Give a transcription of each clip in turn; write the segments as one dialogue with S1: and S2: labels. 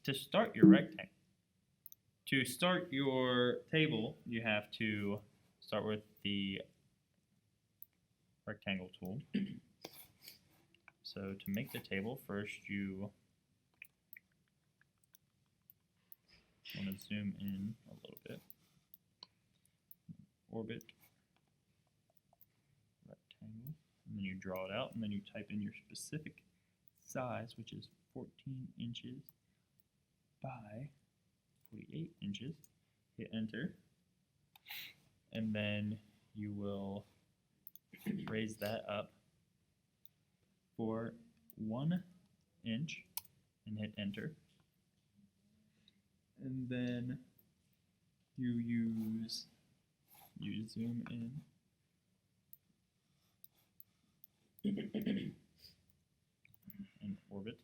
S1: to start your rectangle, to start your table, you have to start with the rectangle tool. So to make the table, first you want to zoom in a little bit. Orbit, rectangle, and then you draw it out, and then you type in your specific size, which is 14 inches by 48 inches. Hit enter, and then you will raise that up for 1 inch and hit enter. And then you zoom in and orbit.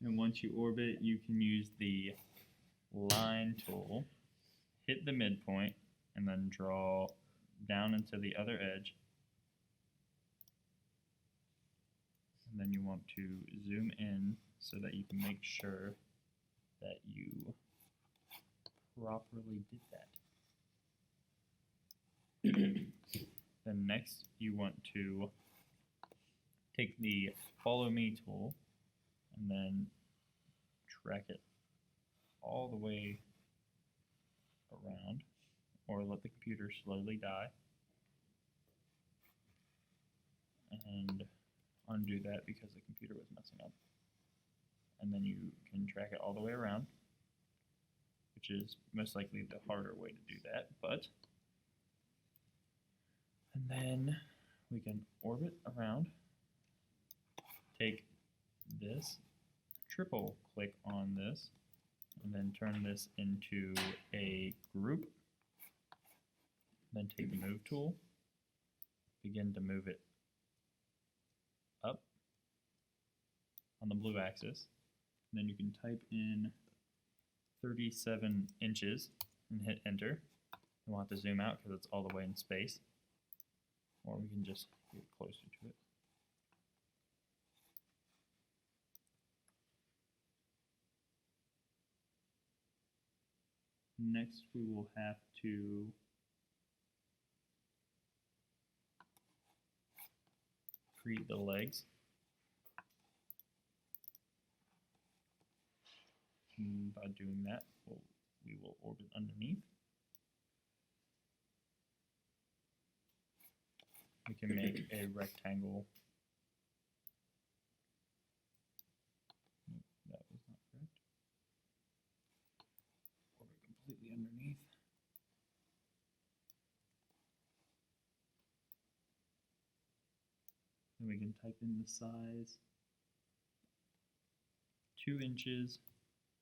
S1: And once you orbit, you can use the line tool, hit the midpoint, and then draw down into the other edge. And then you want to zoom in so that you can make sure that you properly did that. Then next you want to take the follow me tool and then track it all the way around, or let the computer slowly die, and undo that because the computer was messing up. And then you can track it all the way around, which is most likely the harder way to do that, and then we can orbit around, take this, triple click on this, and then turn this into a group. Then take the move tool, begin to move it up on the blue axis. And then you can type in 37 inches and hit enter. We'll have to zoom out because it's all the way in space, or we can just get closer to it. Next, we will have to create the legs. And by doing that, we will orbit underneath. We can make a rectangle. Nope, that was not correct. Orbit completely underneath. Then we can type in the size 2 inches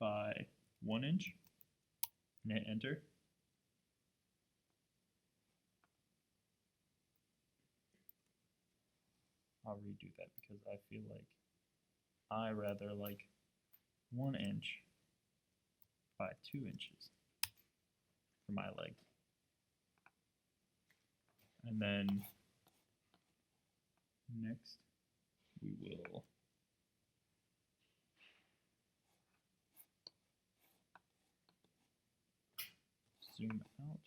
S1: by 1 inch and hit enter. I'll redo that because I feel like I rather like 1 inch by 2 inches for my leg. And then next we will zoom out.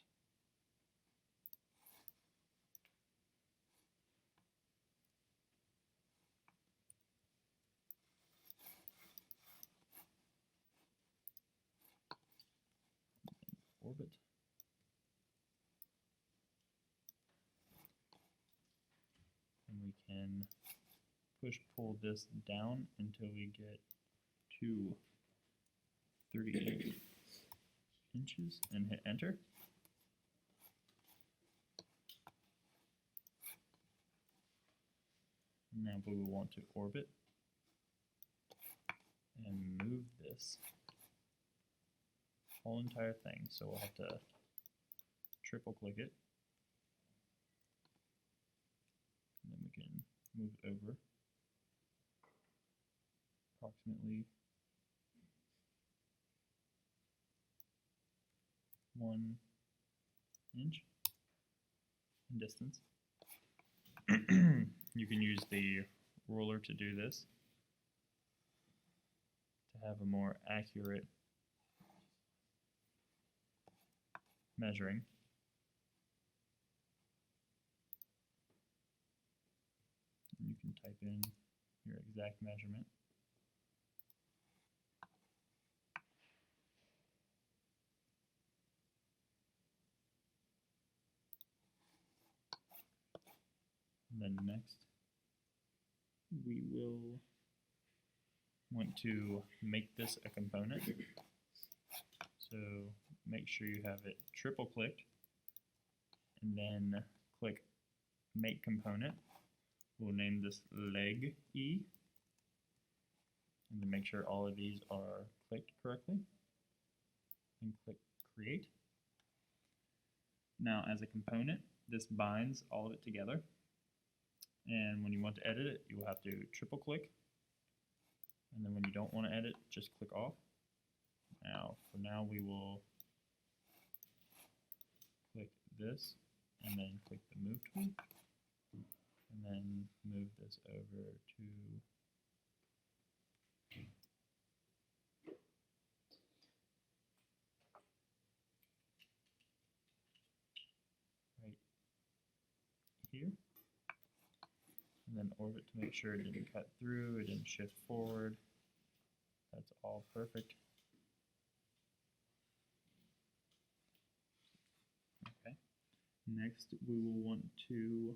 S1: Orbit. And we can push-pull this down until we get to 38 inches and hit enter. Now we will want to orbit and move this whole entire thing. So we'll have to triple click it. And then we can move it over approximately 1 inch in distance. You can use the ruler to do this, to have a more accurate measuring. You can type in your exact measurement. And then next, we will want to make this a component. So make sure you have it triple clicked and then click Make Component. We'll name this leg E, and then make sure all of these are clicked correctly, and click Create. Now as a component, this binds all of it together, and when you want to edit it, you will have to triple click, and then when you don't want to edit, just click off. Now, for now, we will click this, and then click the Move tool, and then move this over to right here, and then orbit to make sure it didn't cut through, it didn't shift forward. That's all perfect. Okay. Next, we will want to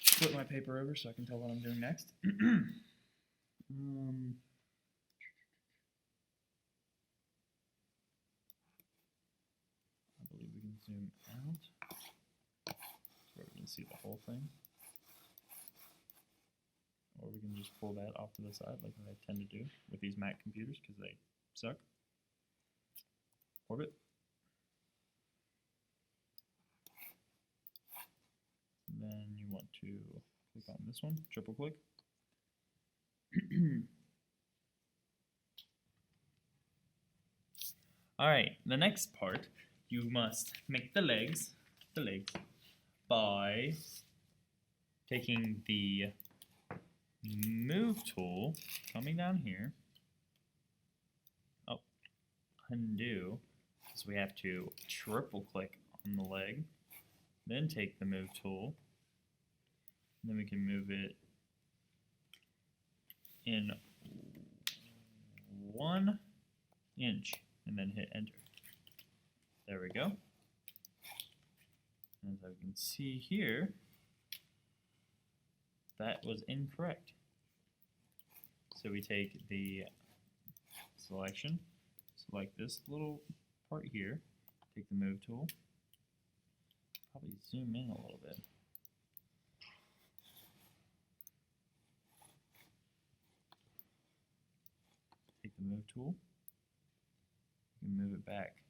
S1: flip my paper over so I can tell what I'm doing next. I believe we can zoom out so we can see the whole thing. Or we can just pull that off to the side like I tend to do with these Mac computers because they suck. Orbit. And then you want to click on this one, triple click. Alright, the next part, you must make the legs, by taking the Move tool, coming down here, undo, because we have to triple click on the leg, then take the Move tool, and then we can move it in 1 inch, and then hit enter. There we go. As I can see here, that was incorrect. So we take the selection, select this little part here, take the Move tool, probably zoom in a little bit. Take the Move tool, you can move it back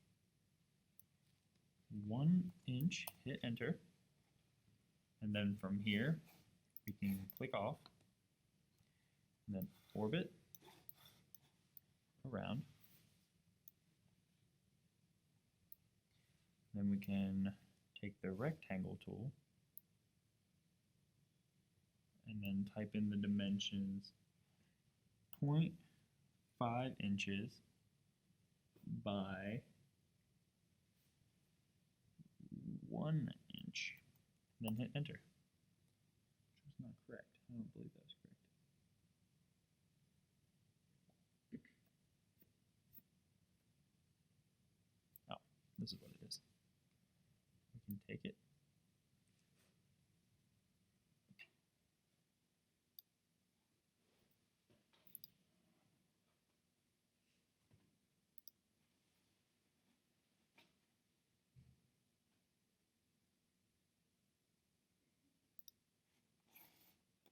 S1: 1 inch, hit enter, and then from here we can click off, and then orbit around. Then we can take the rectangle tool and then type in the dimensions 0.5 inches by 1 inch, then hit enter. Which was not correct. I don't believe that was correct. Oh, this is what it is. We can take it.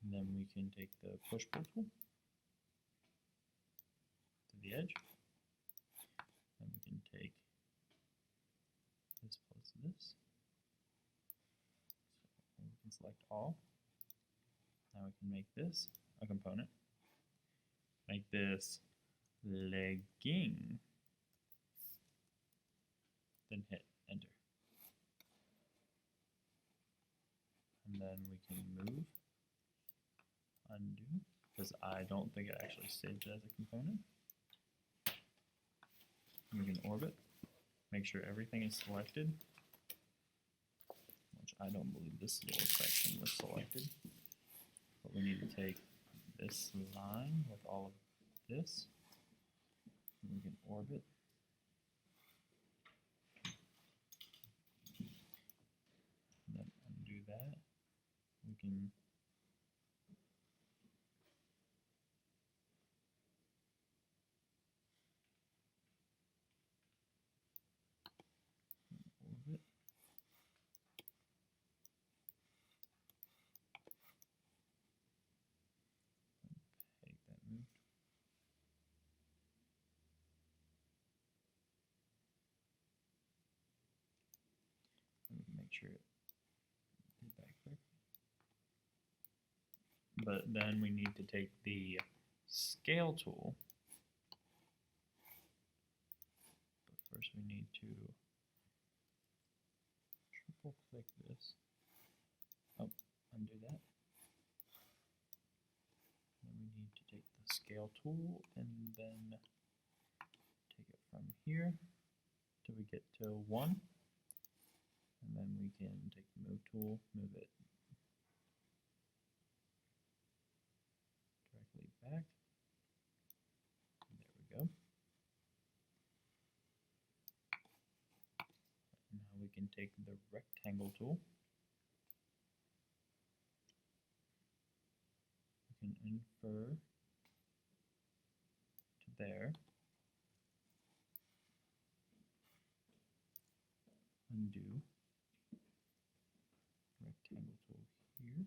S1: And then we can take the push-pull tool to the edge. And we can take this plus this. So we can select all. Now we can make this a component. Make this legging. Then hit enter. and then we can move, undo, because I don't think it actually saved it as a component. We can orbit, make sure everything is selected, which I don't believe this little section was selected. But we need to take this line with all of this, and we can orbit. And then undo that. We can orbit. Take that move. And we can make sure it did that correctly. But then we need to take the scale tool. But first we need to triple click this. Oh, undo that. Then we need to take the scale tool and then take it from here till we get to 1. And then we can take the move tool, move it directly back. And there we go. And now we can take the rectangle tool. We can infer to there. Undo. Rectangle tool here.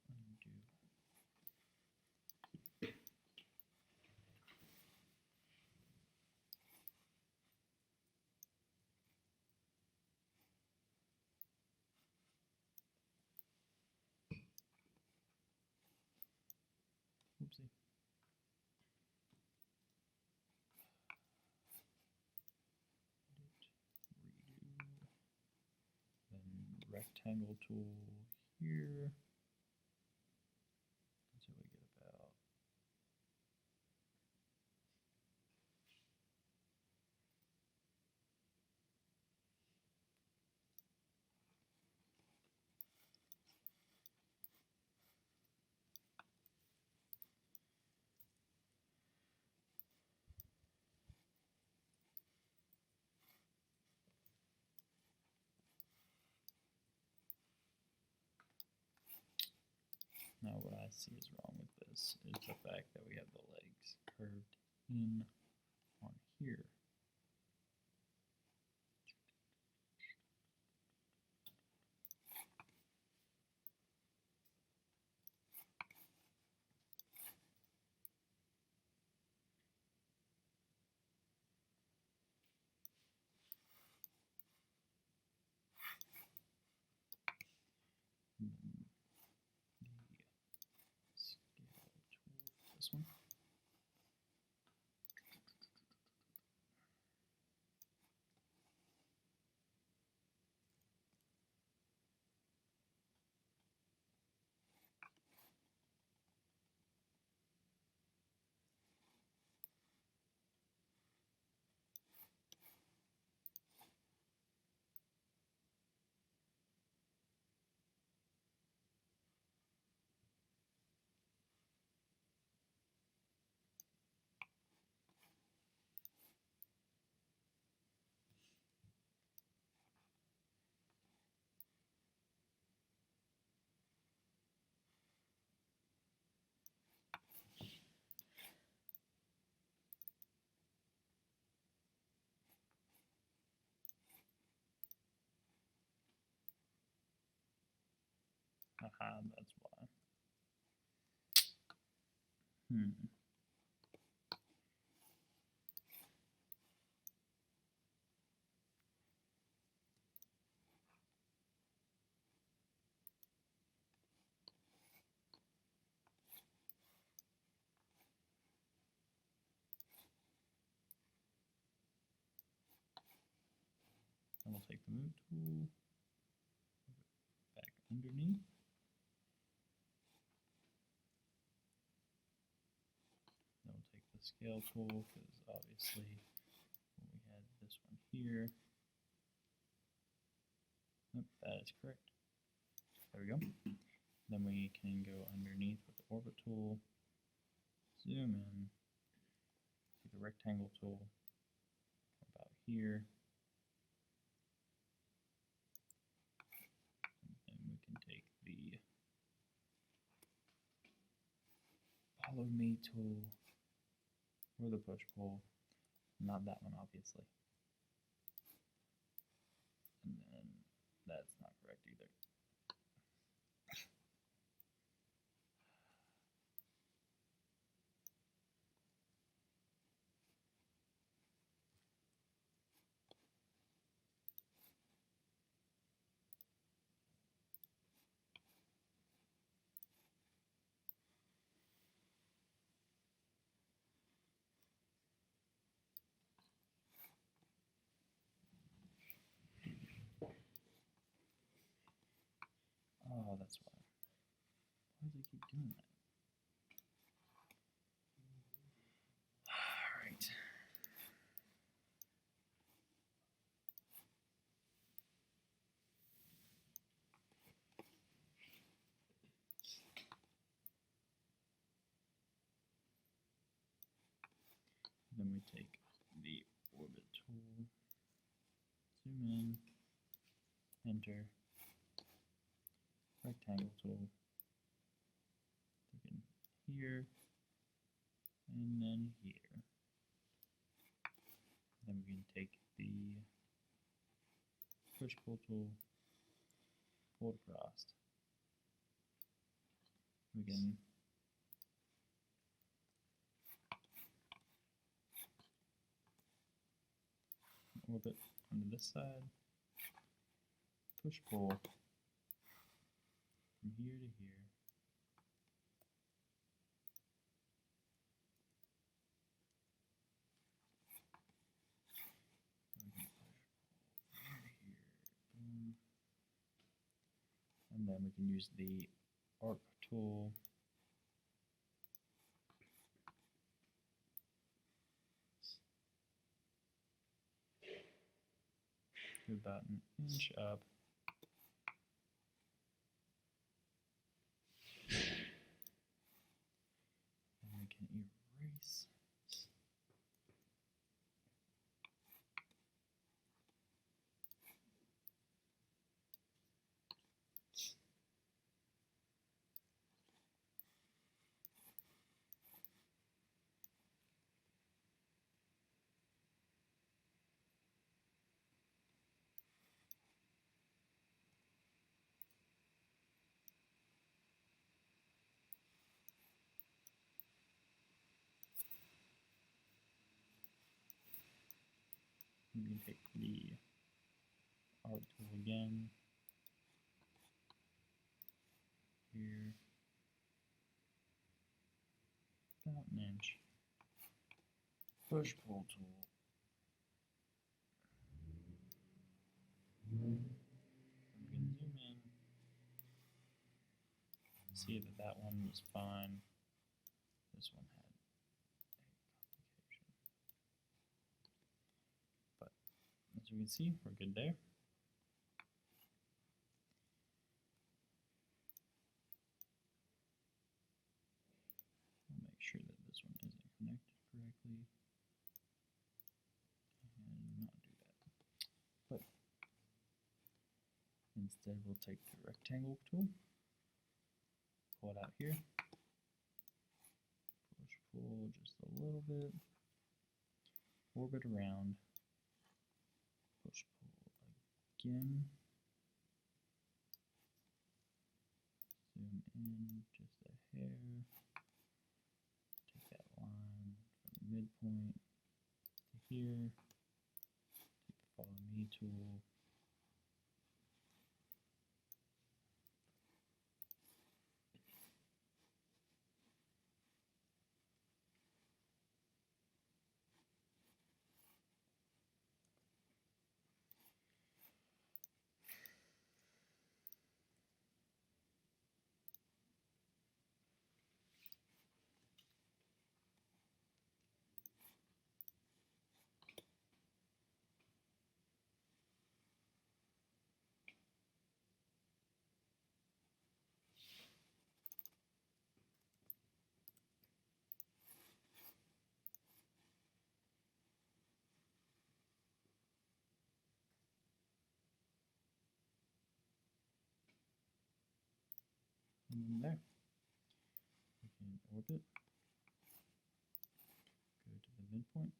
S1: Undo. Oopsie. Redo. Then rectangle tool here. Until we get about now what I see is wrong with this is the fact that we have the legs curved in on here. And then the scale tool for this one. Haha, that's why. Then we'll take the move tool, move it back underneath. Then we'll take the scale tool, because obviously we had this one here. Nope, that is correct. There we go. Then we can go underneath with the orbit tool, zoom in, take the rectangle tool, about here, and we can take the follow me tool, or the push pull, not that one obviously. And then that's not correct either. Oh, that's why. Why does it keep doing that? Alright. Then we take the orbit tool, zoom in, enter, rectangle tool, click in here, and then here. Then we can take the push pull tool, pull it across. We can orbit onto this side, push pull from here to here. And then we can use the arc tool to about an inch up. And we can erase. We can take the arc tool again, here, about an inch, push pull tool, we can zoom in, see that that one was fine, this one had a complication, but as you can see, we're good there. We'll make sure that this one isn't connected correctly and not do that. But instead we'll take the rectangle tool, pull it out here, push pull just a little bit, orbit around, push pull again, zoom in just a hair, take that line from the midpoint to here, take the follow me tool, And then there. We can orbit, go to the midpoint,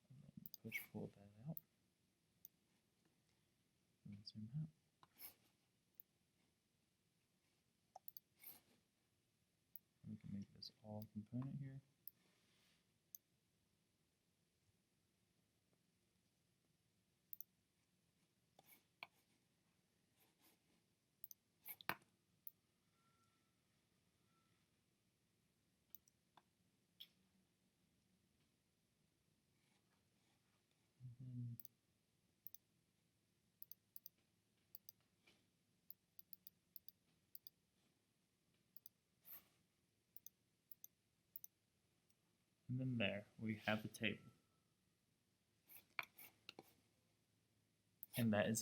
S1: and then push-pull that out, and then zoom out. We can make this all component here. And then there, we have the table. And that is